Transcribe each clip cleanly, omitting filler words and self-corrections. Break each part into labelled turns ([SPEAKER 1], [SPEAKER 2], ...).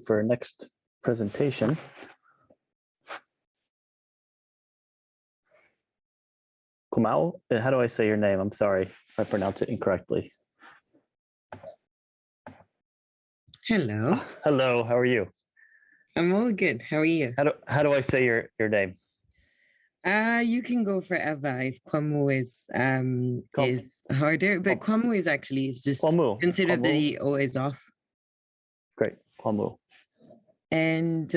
[SPEAKER 1] for our next presentation. Kwamou, how do I say your name? I'm sorry if I pronounce it incorrectly.
[SPEAKER 2] Hello.
[SPEAKER 1] Hello, how are you?
[SPEAKER 2] I'm all good. How are you?
[SPEAKER 1] How do I say your name?
[SPEAKER 2] You can go forever if Kwamou is harder, but Kwamou is just
[SPEAKER 1] Kwamou.
[SPEAKER 2] consider
[SPEAKER 1] Kwamou.
[SPEAKER 2] the O is off.
[SPEAKER 1] Great, Kwamou.
[SPEAKER 2] And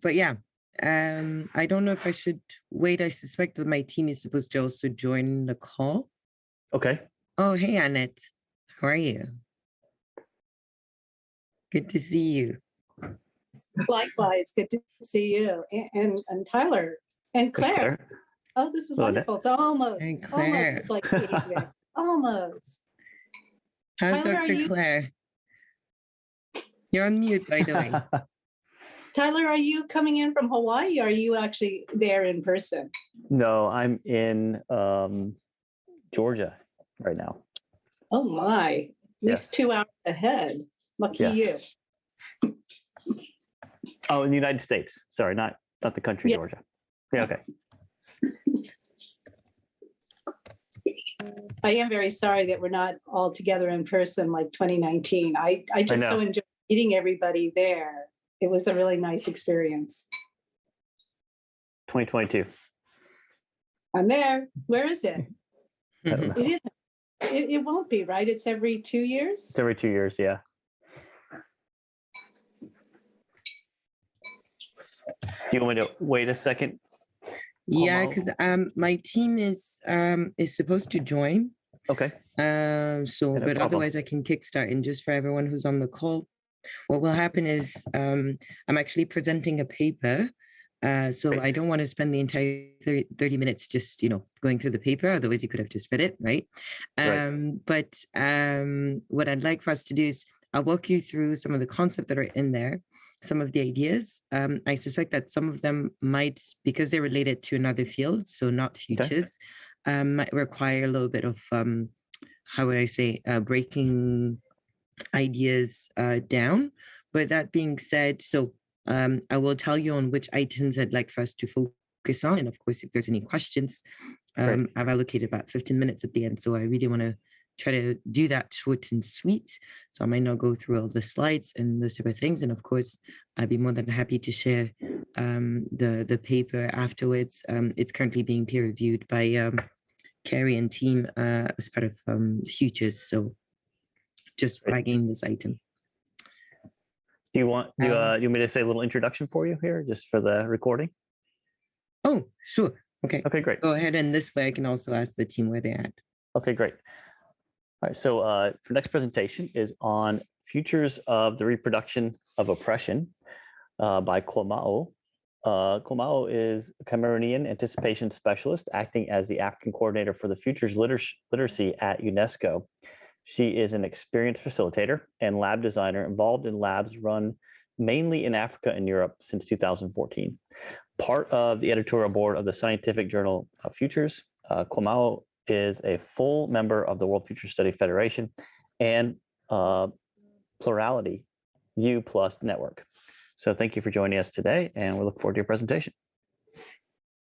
[SPEAKER 2] but yeah, I don't know if I should wait. I suspect that my team is supposed to also join the call.
[SPEAKER 1] Okay.
[SPEAKER 2] Oh, hey Annette. How are you? Good to see you.
[SPEAKER 3] Likewise, good to see you. And Tyler and Claire. Oh, this is wonderful. It's almost like meeting. Almost.
[SPEAKER 2] How's
[SPEAKER 3] Tyler,
[SPEAKER 2] Dr. Claire? You're on mute, by the way.
[SPEAKER 3] Tyler, are you coming in from Hawaii? Or are you actually there in person?
[SPEAKER 1] No, I'm in Georgia right now.
[SPEAKER 3] Oh my, at least 2 hours ahead. Lucky you.
[SPEAKER 1] Oh, in the United States. Sorry, not the country, Georgia. Yeah, okay.
[SPEAKER 3] I am very sorry that we're not all together in person like 2019. I just so enjoyed meeting everybody there. It was a really nice experience.
[SPEAKER 1] 2022.
[SPEAKER 3] I'm there. Where is it? It isn't. It won't be, right? It's every 2 years?
[SPEAKER 1] It's every 2 years, yeah. Do you want me to wait a second?
[SPEAKER 2] Yeah, because my team is supposed to join.
[SPEAKER 1] Okay.
[SPEAKER 2] But otherwise I can kickstart. And just for everyone who's on the call, what will happen is I'm actually presenting a paper. So I don't want to spend the entire 30 minutes just, going through the paper. Otherwise you could have just read it, right? But what I'd like for us to do is I'll walk you through some of the concepts that are in there, some of the ideas. I suspect that some of them might, because they're related to another field, so not futures, might require a little bit of, how would I say, breaking ideas down. But that being said, so I will tell you on which items I'd like for us to focus on. And of course, if there's any questions, I've allocated about 15 minutes at the end. So I really want to try to do that short and sweet. So I might not go through all the slides and those type of things. And of course, I'd be more than happy to share the paper afterwards. It's currently being peer reviewed by Carrie and team as part of Futures. So just flagging this item.
[SPEAKER 1] Do you want me to say a little introduction for you here, just for the recording?
[SPEAKER 2] Oh, sure. Okay.
[SPEAKER 1] Okay, great.
[SPEAKER 2] Go ahead, and this way I can also ask the team where they're at.
[SPEAKER 1] Okay, great. All right, so our next presentation is on Futures of the Reproduction of Oppression by Kwamou. Kwamou is a Cameroonian anticipation specialist acting as the African coordinator for the Futures Literacy at UNESCO. She is an experienced facilitator and lab designer involved in labs run mainly in Africa and Europe since 2014. Part of the editorial board of the scientific journal Futures, Kwamou is a full member of the World Future Study Federation and Plurality U+ network. So thank you for joining us today, and we look forward to your presentation.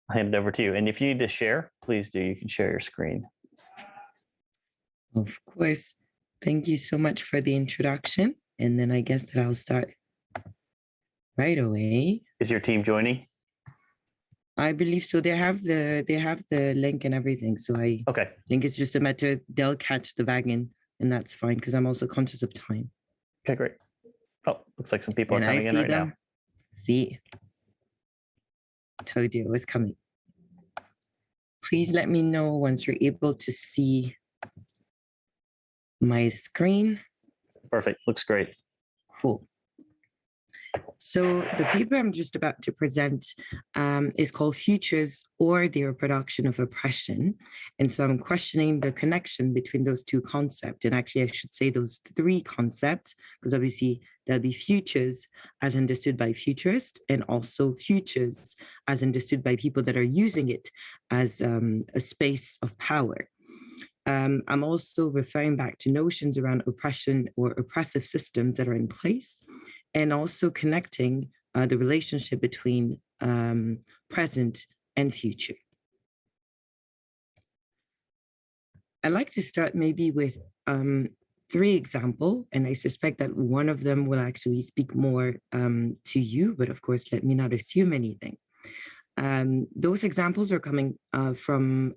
[SPEAKER 1] I'll hand it over to you. And if you need to share, please do. You can share your screen.
[SPEAKER 2] Of course. Thank you so much for the introduction. And then I guess that I'll start right away.
[SPEAKER 1] Is your team joining?
[SPEAKER 2] I believe so. They have the link and everything. So I think it's just a matter, they'll catch the wagon, and that's fine because I'm also conscious of time.
[SPEAKER 1] Okay, great. Oh, looks like some people are coming in right now.
[SPEAKER 2] See, told you it was coming. Please let me know once you're able to see my screen.
[SPEAKER 1] Perfect. Looks great.
[SPEAKER 2] Cool. So the paper I'm just about to present is called Futures or the Reproduction of Oppression. And so I'm questioning the connection between those two concepts. And actually, I should say those three concepts, because obviously there'll be futures as understood by futurists and also futures as understood by people that are using it as a space of power. I'm also referring back to notions around oppression or oppressive systems that are in place. and also connecting the relationship between present and future. I'd like to start maybe with 3 examples, and I suspect that one of them will actually speak more to you, but of course, let me not assume anything. Those examples are coming from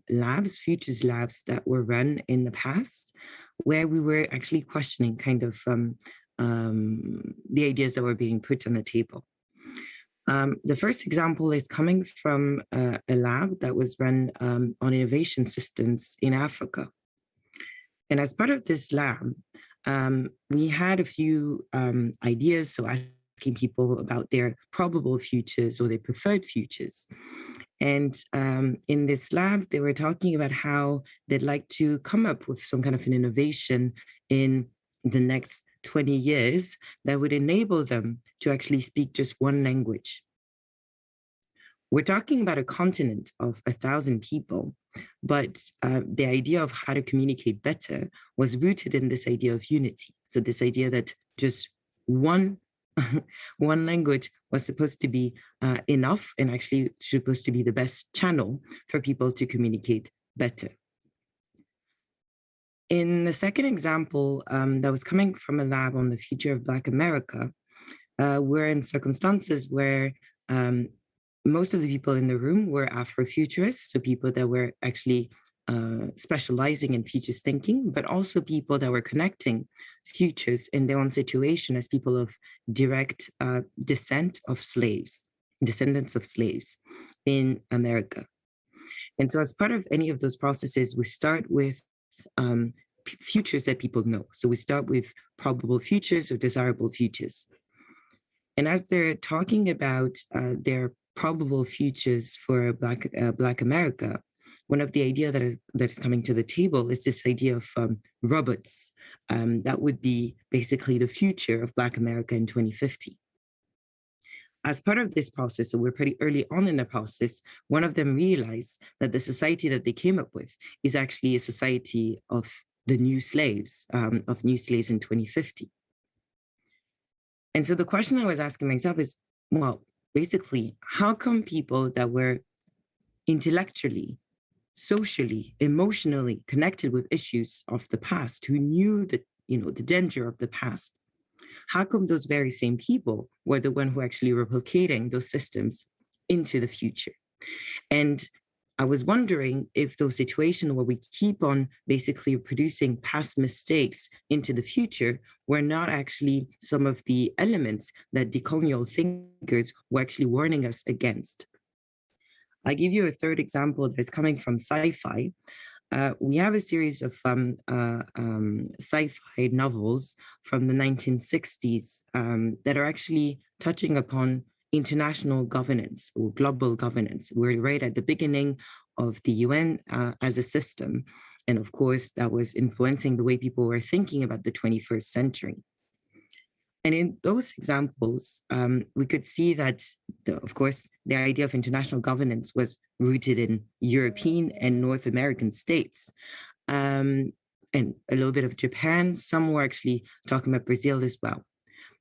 [SPEAKER 2] labs, futures labs that were run in the past, where we were actually questioning kind of the ideas that were being put on the table. The first example is coming from a lab that was run on innovation systems in Africa. And as part of this lab, we had a few ideas, so asking people about their probable futures or their preferred futures. And in this lab, they were talking about how they'd like to come up with some kind of an innovation in the next 20 years that would enable them to actually speak just one language. We're talking about a continent of 1,000 people, but the idea of how to communicate better was rooted in this idea of unity. So this idea that just one language was supposed to be enough and actually supposed to be the best channel for people to communicate better. In the second example that was coming from a lab on the future of Black America, we're in circumstances where most of the people in the room were Afrofuturists, so people that were actually specializing in futures thinking, but also people that were connecting futures in their own situation as people of direct descendants of slaves in America. And so as part of any of those processes, we start with futures that people know. So we start with probable futures or desirable futures. And as they're talking about their probable futures for Black America, one of the ideas that is coming to the table is this idea of robots. That would be basically the future of Black America in 2050. As part of this process, so we're pretty early on in the process, one of them realized that the society that they came up with is actually a society of the new slaves, in 2050. And so the question I was asking myself is, well, basically, how come people that were intellectually, socially, emotionally connected with issues of the past, who knew the danger of the past, how come those very same people were the one who actually replicating those systems into the future? And I was wondering if those situations where we keep on basically producing past mistakes into the future were not actually some of the elements that decolonial thinkers were actually warning us against. I give you a third example that is coming from sci-fi. We have a series of sci-fi novels from the 1960s that are actually touching upon international governance or global governance. We're right at the beginning of the UN as a system. And of course, that was influencing the way people were thinking about the 21st century. And in those examples, we could see that, of course, the idea of international governance was rooted in European and North American states, and a little bit of Japan. Some were actually talking about Brazil as well.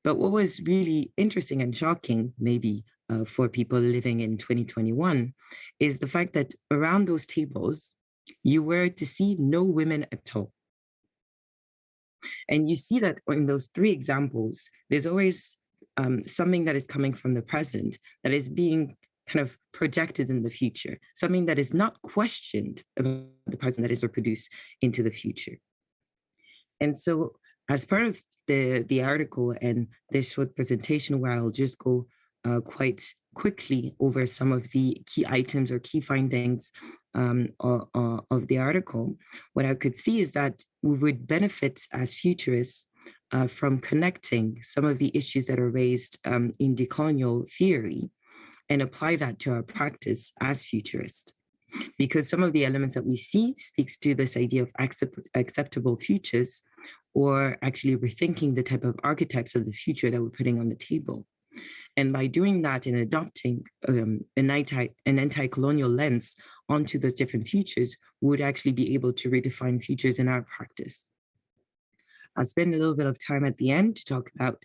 [SPEAKER 2] But what was really interesting and shocking, maybe for people living in 2021, is the fact that around those tables, you were to see no women at all. And you see that in those 3 examples, there's always something that is coming from the present that is being kind of projected in the future, something that is not questioned about the present that is reproduced into the future. And so as part of the article and this short presentation, where I'll just go quite quickly over some of the key items or key findings of the article, what I could see is that we would benefit as futurists from connecting some of the issues that are raised in decolonial theory and apply that to our practice as futurists. Because some of the elements that we see speaks to this idea of acceptable futures, or actually rethinking the type of archetypes of the future that we're putting on the table. And by doing that and adopting an anti-colonial lens onto those different futures, we would actually be able to redefine futures in our practice. I'll spend a little bit of time at the end to talk about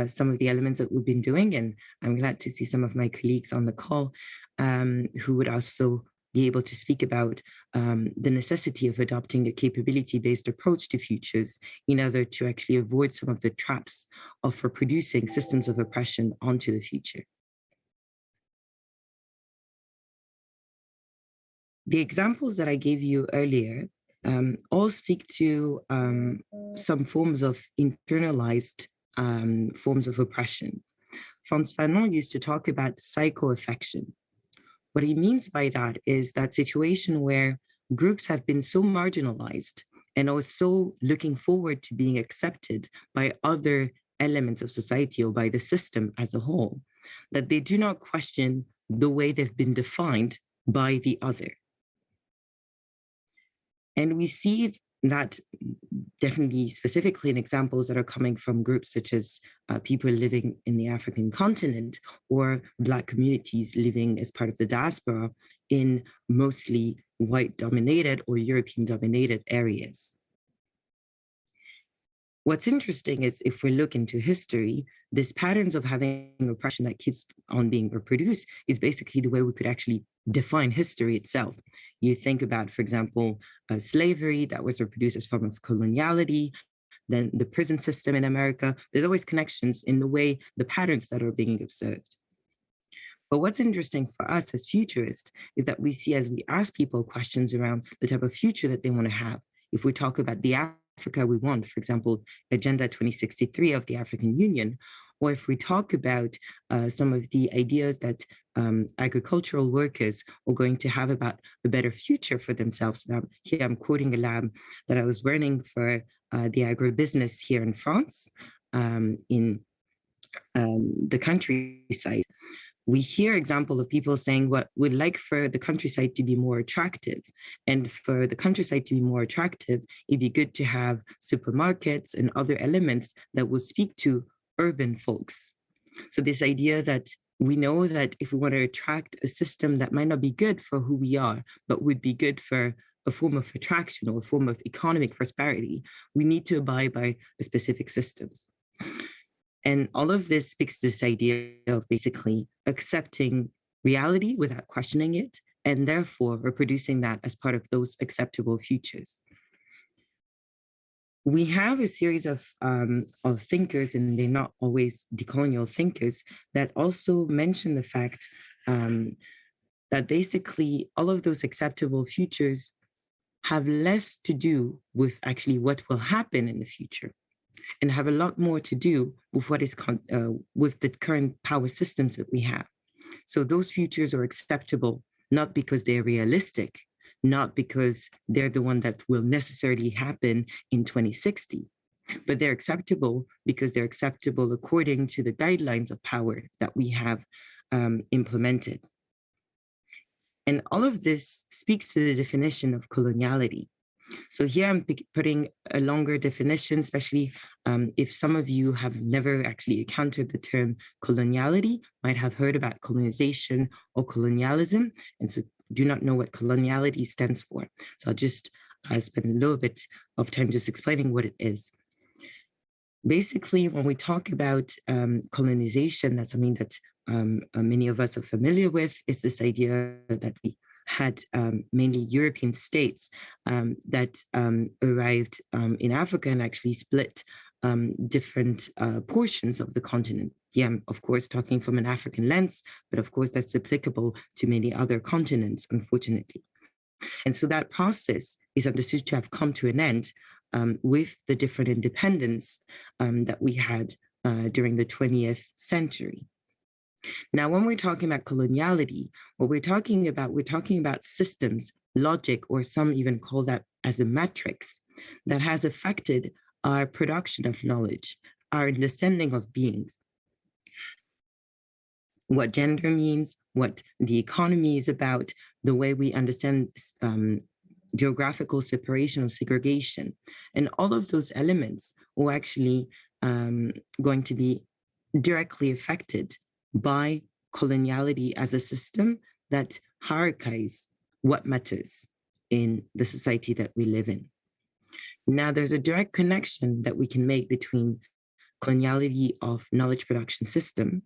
[SPEAKER 2] some of the elements that we've been doing. And I'm glad to see some of my colleagues on the call who would also be able to speak about the necessity of adopting a capability-based approach to futures in order to actually avoid some of the traps of reproducing systems of oppression onto the future. The examples that I gave you earlier all speak to some forms of internalized forms of oppression. Frantz Fanon used to talk about psycho-affection. What he means by that is that situation where groups have been so marginalized and are so looking forward to being accepted by other elements of society or by the system as a whole, that they do not question the way they've been defined by the other. And we see that definitely specifically in examples that are coming from groups such as people living in the African continent or Black communities living as part of the diaspora in mostly white dominated or European dominated areas. What's interesting is if we look into history, this patterns of having oppression that keeps on being reproduced is basically the way we could actually define history itself. You think about, for example, slavery that was reproduced as a form of coloniality, then the prison system in America. There's always connections in the way, the patterns that are being observed. But what's interesting for us as futurists is that we see as we ask people questions around the type of future that they want to have, if we talk about the Africa we want, for example, Agenda 2063 of the African Union, or if we talk about some of the ideas that agricultural workers are going to have about a better future for themselves. Now, here I'm quoting a lab that I was running for the agribusiness here in France, in the countryside. We hear example of people saying what we'd like for the countryside to be more attractive. And for the countryside to be more attractive, it'd be good to have supermarkets and other elements that will speak to urban folks. So this idea that we know that if we want to attract a system that might not be good for who we are, but would be good for a form of attraction or a form of economic prosperity, we need to abide by specific systems. And all of this speaks to this idea of basically accepting reality without questioning it, and therefore reproducing that as part of those acceptable futures. We have a series of thinkers, and they're not always decolonial thinkers, that also mention the fact that basically all of those acceptable futures have less to do with actually what will happen in the future, and have a lot more to do with what is with the current power systems that we have. So those futures are acceptable, not because they're realistic, not because they're the one that will necessarily happen in 2060, but they're acceptable because they're acceptable according to the guidelines of power that we have implemented. And all of this speaks to the definition of coloniality. So here I'm putting a longer definition, especially if some of you have never actually encountered the term coloniality, might have heard about colonization or colonialism, and so do not know what coloniality stands for. So I'll just spend a little bit of time just explaining what it is. Basically, when we talk about colonization, that's something that many of us are familiar with. It's this idea that we had mainly European states that arrived in Africa and actually split different portions of the continent. Yeah, I'm of course talking from an African lens, but of course that's applicable to many other continents, unfortunately. And so that process is understood to have come to an end with the different independence that we had during the 20th century. Now, when we're talking about coloniality, what we're talking about systems, logic, or some even call that as a matrix that has affected our production of knowledge, our understanding of beings, what gender means, what the economy is about, the way we understand geographical separation or segregation. And all of those elements are actually going to be directly affected by coloniality as a system that hierarchizes what matters in the society that we live in. Now, there's a direct connection that we can make between coloniality of knowledge production system,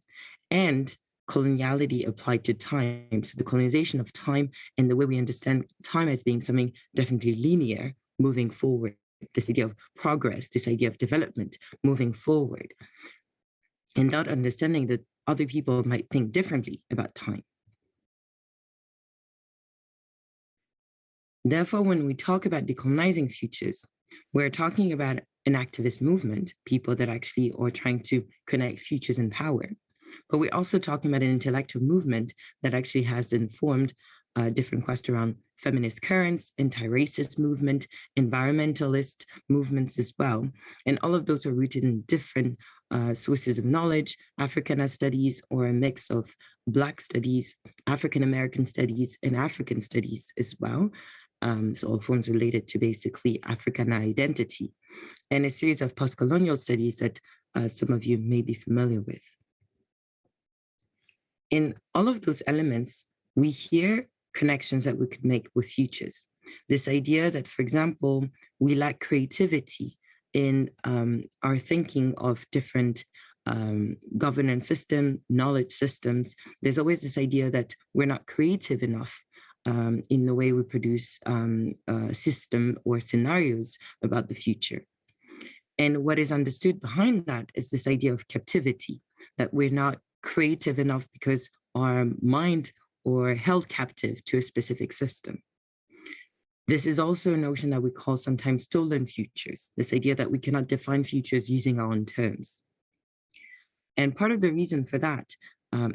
[SPEAKER 2] and coloniality applied to time. So the colonization of time and the way we understand time as being something definitely linear, moving forward, this idea of progress, this idea of development, moving forward, and not understanding that other people might think differently about time. Therefore, when we talk about decolonizing futures, we're talking about an activist movement, people that actually are trying to connect futures and power. But we're also talking about an intellectual movement that actually has informed different questions around feminist currents, anti-racist movement, environmentalist movements as well. And all of those are rooted in different sources of knowledge, Africana studies, or a mix of Black studies, African-American studies, and African studies as well. So all forms related to basically African identity, and a series of post-colonial studies that some of you may be familiar with. In all of those elements, we hear connections that we could make with futures. This idea that, for example, we lack creativity in our thinking of different governance system, knowledge systems. There's always this idea that we're not creative enough in the way we produce a system or scenarios about the future. And what is understood behind that is this idea of captivity, that we're not creative enough because our mind or held captive to a specific system. This is also a notion that we call sometimes stolen futures, this idea that we cannot define futures using our own terms. And part of the reason for that,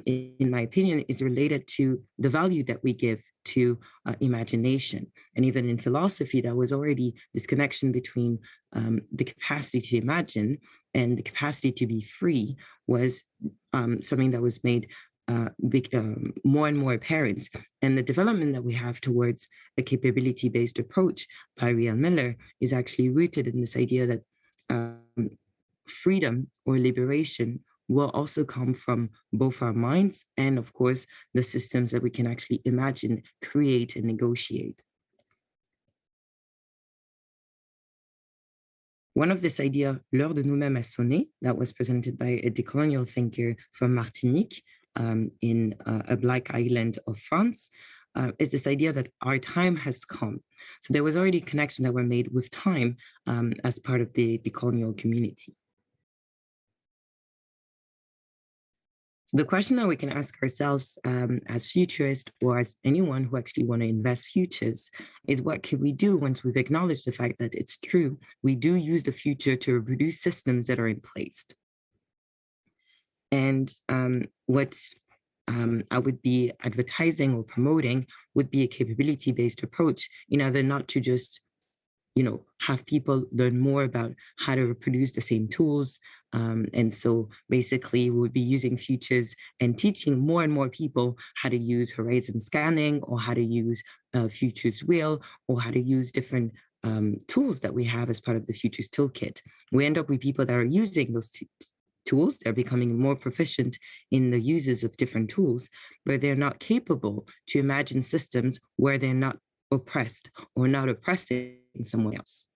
[SPEAKER 2] in my opinion, is related to the value that we give to imagination. And even in philosophy, there was already this connection between the capacity to imagine and the capacity to be free was something that was made more and more apparent. And the development that we have towards a capability-based approach by Riel Miller is actually rooted in this idea that freedom or liberation will also come from both our minds and, of course, the systems that we can actually imagine, create, and negotiate. One of this idea, l'heure de nous-mêmes a sonné, that was presented by a decolonial thinker from Martinique in a Black island of France, is this idea that our time has come. So there was already a connection that were made with time as part of the decolonial community. So the question that we can ask ourselves as futurists or as anyone who actually want to invest futures is, what can we do once we've acknowledged the fact that it's true, we do use the future to reproduce systems that are in place? And what I would be advertising or promoting would be a capability-based approach in order not to just have people learn more about how to reproduce the same tools. And so basically we would be using futures and teaching more and more people how to use horizon scanning or how to use futures wheel or how to use different tools that we have as part of the futures toolkit. We end up with people that are using those tools, they're becoming more proficient in the uses of different tools, but they're not capable to imagine systems where they're not oppressed or not oppressing someone else.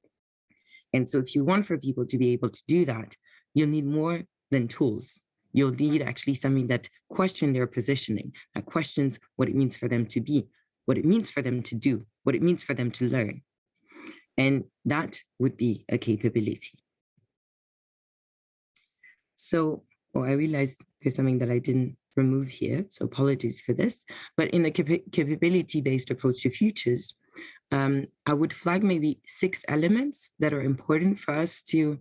[SPEAKER 2] And so if you want for people to be able to do that, you'll need more than tools. You'll need actually something that questions their positioning, that questions what it means for them to be, what it means for them to do, what it means for them to learn. And that would be a capability. So, I realized there's something that I didn't remove here, so apologies for this. But in the capability-based approach to futures, I would flag maybe 6 elements that are important for us to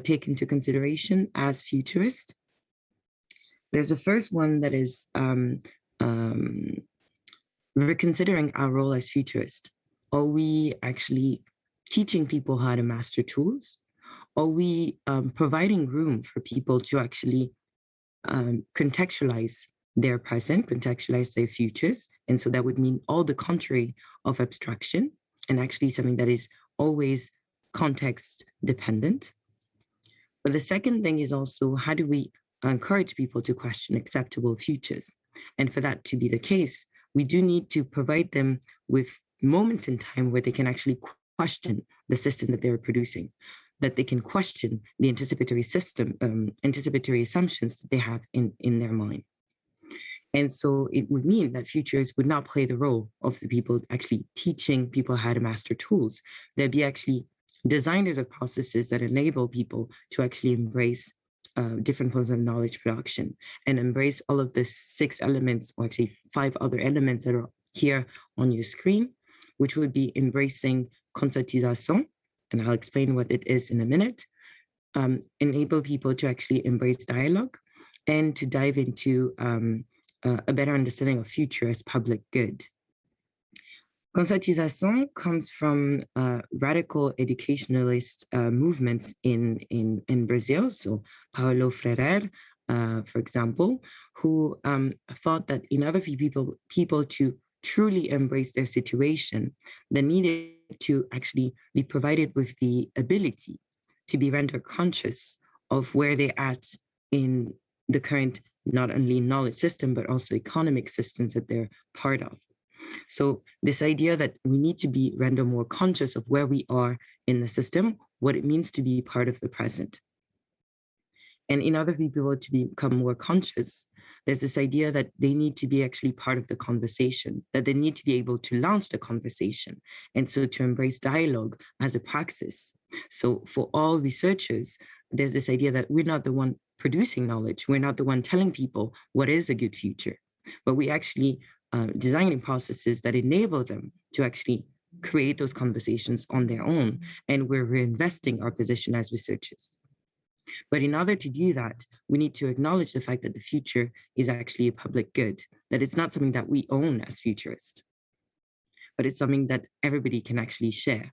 [SPEAKER 2] take into consideration as futurists. There's a first one that is reconsidering our role as futurists. Are we actually teaching people how to master tools? Are we providing room for people to actually contextualize their present, contextualize their futures? And so that would mean all the contrary of abstraction and actually something that is always context dependent. But the second thing is also, how do we encourage people to question acceptable futures? And for that to be the case, we do need to provide them with moments in time where they can actually question the system that they're producing. that they can question the anticipatory system, anticipatory assumptions that they have in their mind. And so it would mean that futurists would not play the role of the people actually teaching people how to master tools. They'd be actually designers of processes that enable people to actually embrace different forms of knowledge production and embrace all of the 6 elements, or actually 5 other elements that are here on your screen, which would be embracing concertisation, and I'll explain what it is in a minute, enable people to actually embrace dialogue and to dive into a better understanding of future as public good. Concertisation comes from radical educationalist movements in Brazil. So Paulo Freire, for example, who thought that in order for people to truly embrace their situation, they needed to actually be provided with the ability to be rendered conscious of where they're at in the current, not only knowledge system, but also economic systems that they're part of. So this idea that we need to be rendered more conscious of where we are in the system, what it means to be part of the present. And in order for people to become more conscious, there's this idea that they need to be actually part of the conversation, that they need to be able to launch the conversation. And so to embrace dialogue as a praxis. So for all researchers, there's this idea that we're not the one producing knowledge. We're not the one telling people what is a good future, but we actually designing processes that enable them to actually create those conversations on their own. And we're reinvesting our position as researchers. But in order to do that, we need to acknowledge the fact that the future is actually a public good, that it's not something that we own as futurists, but it's something that everybody can actually share.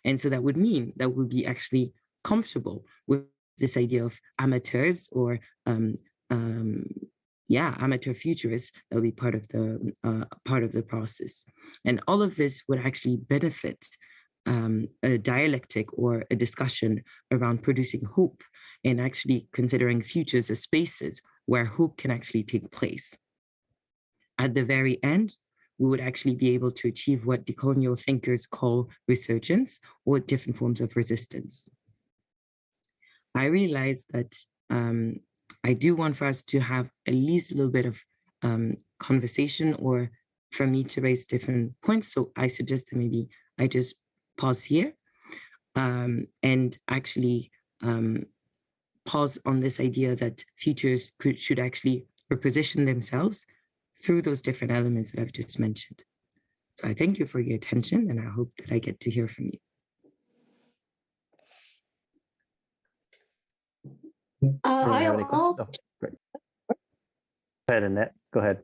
[SPEAKER 2] And so that would mean that we'll be actually comfortable with this idea of amateurs or amateur futurists that will be part of the process. And all of this would actually benefit a dialectic or a discussion around producing hope and actually considering futures as spaces where hope can actually take place. At the very end, we would actually be able to achieve what decolonial thinkers call resurgence or different forms of resistance. I realized that I do want for us to have at least a little bit of conversation or for me to raise different points. So I suggest that maybe I just pause here and actually pause on this idea that futures should actually reposition themselves through those different elements that I've just mentioned. So I thank you for your attention, and I hope that I get to hear from you.
[SPEAKER 1] Go ahead, Annette. Go ahead.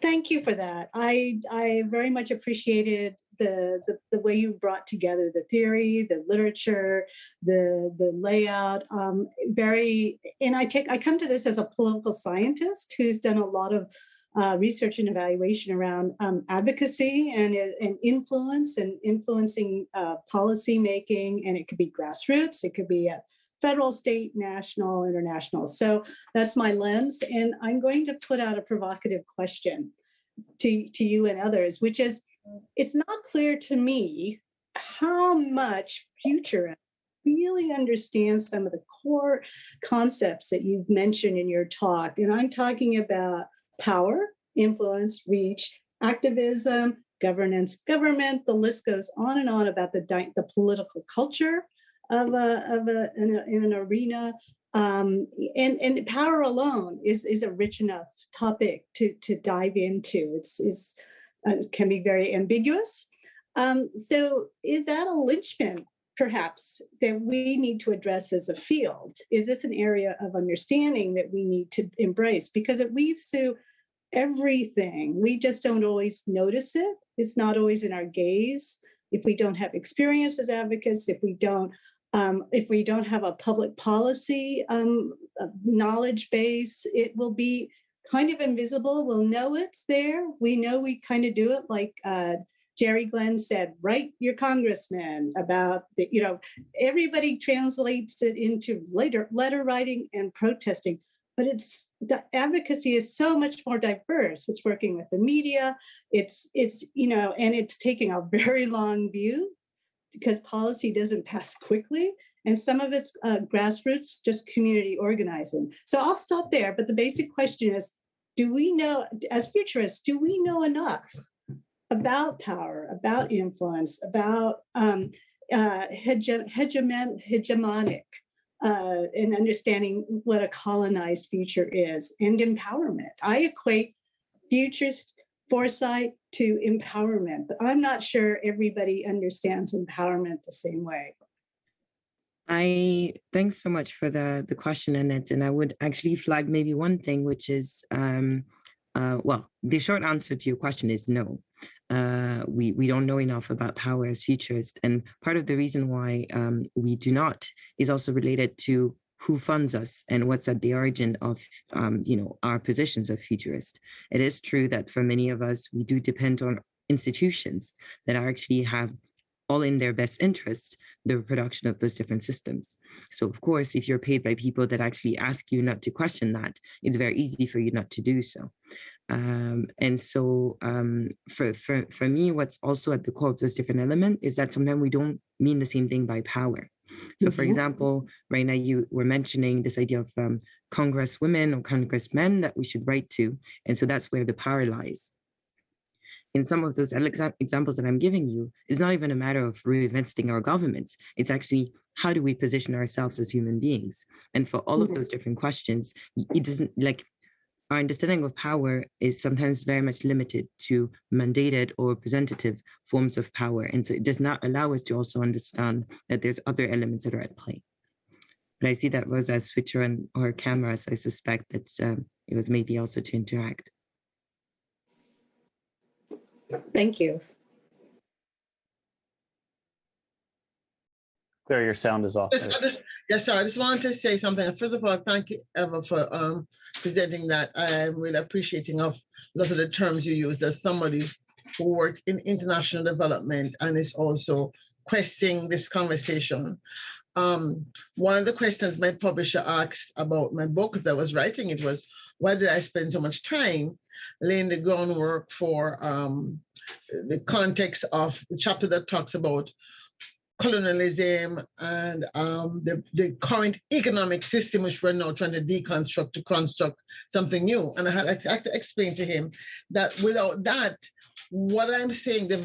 [SPEAKER 3] Thank you for that. I very much appreciated the way you brought together the theory, the literature, the layout. I come to this as a political scientist who's done a lot of research and evaluation around advocacy and influence and influencing policy making, and it could be grassroots, it could be at federal, state, national, international. So that's my lens. And I'm going to put out a provocative question to you and others, which is, it's not clear to me how much futurists really understand some of the core concepts that you've mentioned in your talk. And I'm talking about power, influence, reach, activism, governance, government. The list goes on and on about the political culture in an arena, and power alone is a rich enough topic to dive into. It can be very ambiguous. So is that a linchpin, perhaps, that we need to address as a field? Is this an area of understanding that we need to embrace? Because it weaves through everything. We just don't always notice it. It's not always in our gaze. If we don't have experience as advocates, if we don't have a public policy knowledge base, it will be kind of invisible. We'll know it's there. We know we kind of do it like Jerry Glenn said, write your congressman about everybody translates it into letter writing and protesting. But the advocacy is so much more diverse. It's working with the media. It's and it's taking a very long view because policy doesn't pass quickly. And some of it's grassroots, just community organizing. So I'll stop there. But the basic question is, do we know, as futurists, do we know enough about power, about influence, about hegemonic and understanding what a colonized future is, and empowerment? I equate futurist foresight to empowerment, but I'm not sure everybody understands empowerment the same way.
[SPEAKER 2] Thanks so much for the question, Annette. And I would actually flag maybe one thing, which is, well, the short answer to your question is no. We don't know enough about power as futurists. And part of the reason why we do not is also related to who funds us and what's at the origin of, our positions of futurist. It is true that for many of us, we do depend on institutions that actually have all in their best interest, the reproduction of those different systems. So of course, if you're paid by people that actually ask you not to question that, it's very easy for you not to do so. And so for me, what's also at the core of this different element is that sometimes we don't mean the same thing by power. So for example, right now you were mentioning this idea of congresswomen or congressmen that we should write to. And so that's where the power lies. In some of those examples that I'm giving you, it's not even a matter of reinvesting our governments. It's actually, how do we position ourselves as human beings? And for all of those different questions, it doesn't, like, our understanding of power is sometimes very much limited to mandated or representative forms of power. And so it does not allow us to also understand that there's other elements that are at play. But I see that Rosa has switched on her camera, so I suspect that it was maybe also to interact.
[SPEAKER 3] Thank you.
[SPEAKER 1] Claire, your sound is off.
[SPEAKER 4] Yes, sorry. I just wanted to say something. First of all, thank you, Eva, for presenting that. I'm really appreciating of a lot of the terms you used as somebody who worked in international development and is also questioning this conversation. One of the questions my publisher asked about my book as I was writing it was, why did I spend so much time laying the groundwork for the context of the chapter that talks about colonialism and the current economic system, which we're now trying to deconstruct to construct something new. And I had to explain to him that without that, what I'm saying, the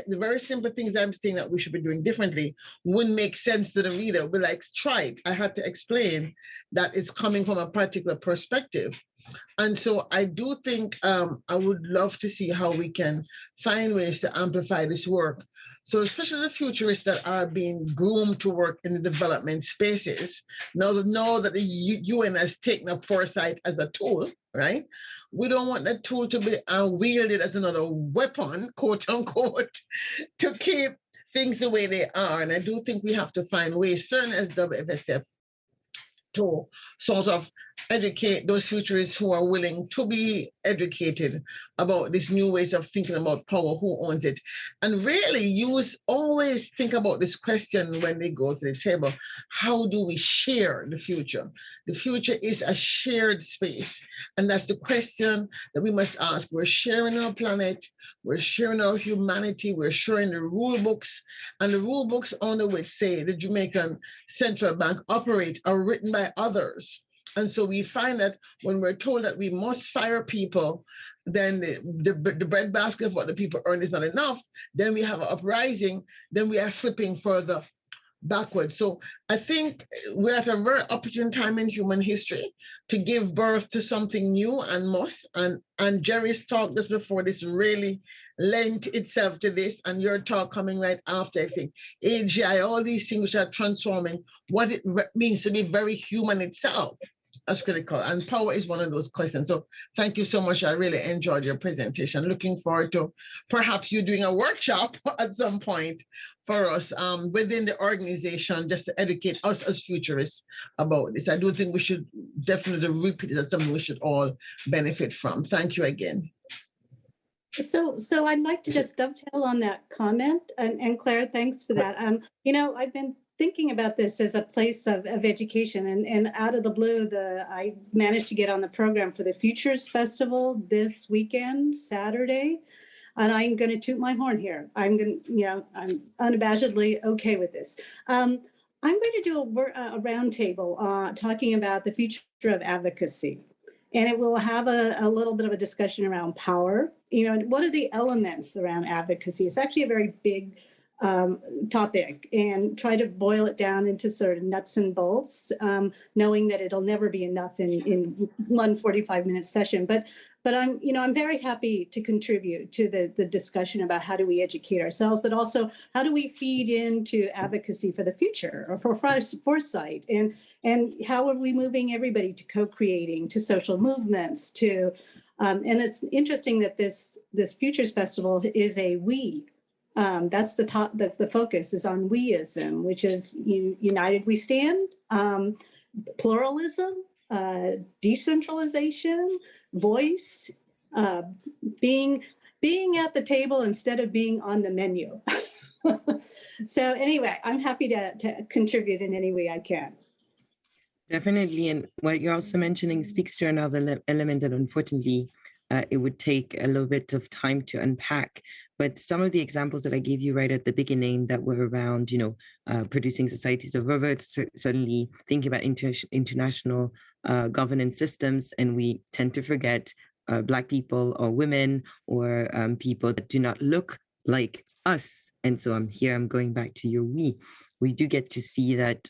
[SPEAKER 4] very simple things I'm saying that we should be doing differently wouldn't make sense to the reader. We're like, strike. I had to explain that it's coming from a particular perspective. And so I do think I would love to see how we can find ways to amplify this work. So especially the futurists that are being groomed to work in the development spaces, now that the UN has taken up foresight as a tool, right? We don't want that tool to be wielded as another weapon, quote unquote, to keep things the way they are. And I do think we have to find ways, certainly as WFSF, to sort of educate those futurists who are willing to be educated about these new ways of thinking about power, who owns it, and really always think about this question when they go to the table: how do we share the future? The future is a shared space, and that's the question that we must ask. We're sharing our planet, we're sharing our humanity, we're sharing the rule books, and the rule books under which, say, the Jamaican Central Bank operate are written by others. And so we find that when we're told that we must fire people, then the breadbasket of what the people earn is not enough, then we have an uprising, then we are slipping further backwards. So I think we're at a very opportune time in human history to give birth to something new and must. And Jerry's talk just before this really lent itself to this, and your talk coming right after, I think. AGI, all these things which are transforming what it means to be very human itself. That's critical. And power is one of those questions. So thank you so much. I really enjoyed your presentation. Looking forward to perhaps you doing a workshop at some point for us within the organization, just to educate us as futurists about this. I do think we should definitely repeat it as something we should all benefit from. Thank you again.
[SPEAKER 3] So I'd like to just dovetail on that comment. And Claire, thanks for that. I've been thinking about this as a place of education, and out of the blue, I managed to get on the program for the Futures Festival this weekend, Saturday. and I'm going to toot my horn here. I'm unabashedly okay with this. I'm going to do a roundtable talking about the future of advocacy. And it will have a little bit of a discussion around power. What are the elements around advocacy? It's actually a very big topic, and try to boil it down into sort of nuts and bolts, knowing that it'll never be enough in one 45-minute session. But I'm very happy to contribute to the discussion about how do we educate ourselves, but also how do we feed into advocacy for the future, or for foresight, and how are we moving everybody to co-creating, to social movements, to and it's interesting that this Futures Festival is a we. That's the focus is on weism, which is united we stand, pluralism, decentralization, voice, being at the table instead of being on the menu. So anyway, I'm happy to contribute in any way I can.
[SPEAKER 2] Definitely. And what you're also mentioning speaks to another element that unfortunately it would take a little bit of time to unpack. But some of the examples that I gave you right at the beginning that were around, producing societies of robots, suddenly thinking about international governance systems, and we tend to forget Black people or women or people that do not look like us. And so I'm going back to your we. We do get to see that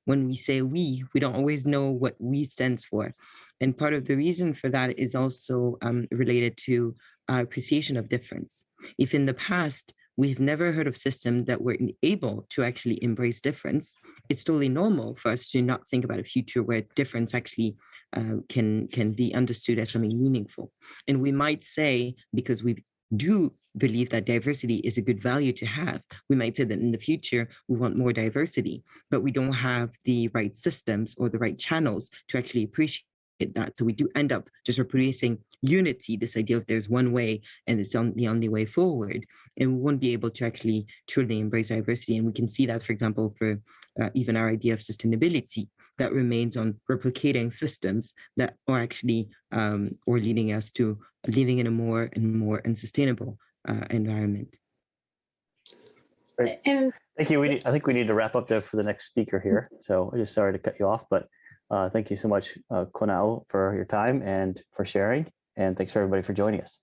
[SPEAKER 2] when we say we don't always know what we stands for. And part of the reason for that is also related to our appreciation of difference. If in the past, we've never heard of systems that were able to actually embrace difference, it's totally normal for us to not think about a future where difference actually can be understood as something meaningful. And we might say, because we do believe that diversity is a good value to have, we might say that in the future, we want more diversity, but we don't have the right systems or the right channels to actually appreciate that. So we do end up just reproducing unity, this idea of there's one way and it's the only way forward. And we won't be able to actually truly embrace diversity. And we can see that, for example, for even our idea of sustainability that remains on replicating systems that are actually or leading us to living in a more and more unsustainable environment.
[SPEAKER 1] Great.
[SPEAKER 3] And
[SPEAKER 1] thank you. I think we need to wrap up there for the next speaker here. So I'm just sorry to cut you off, but thank you so much, Kwamou, for your time and for sharing. And thanks for everybody for joining us.